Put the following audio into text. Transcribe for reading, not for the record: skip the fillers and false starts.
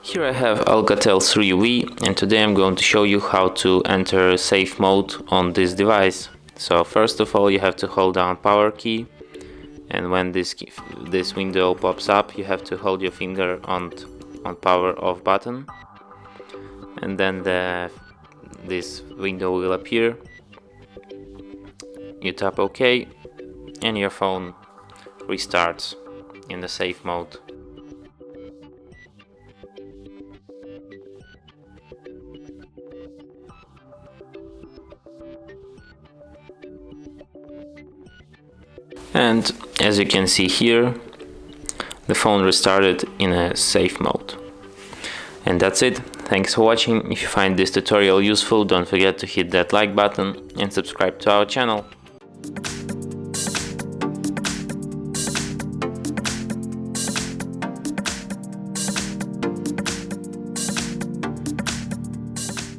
Here I have Alcatel 3V, and today I'm going to show you how to enter safe mode on this device. So first of all, you have to hold down power key, and when this window pops up, you have to hold your finger on power off button, and then this window will appear. You tap OK, and your phone restarts in the safe mode. And as you can see here, the phone restarted in a safe mode. And that's it. Thanks for watching. If you find this tutorial useful, don't forget to hit that like button and subscribe to our channel.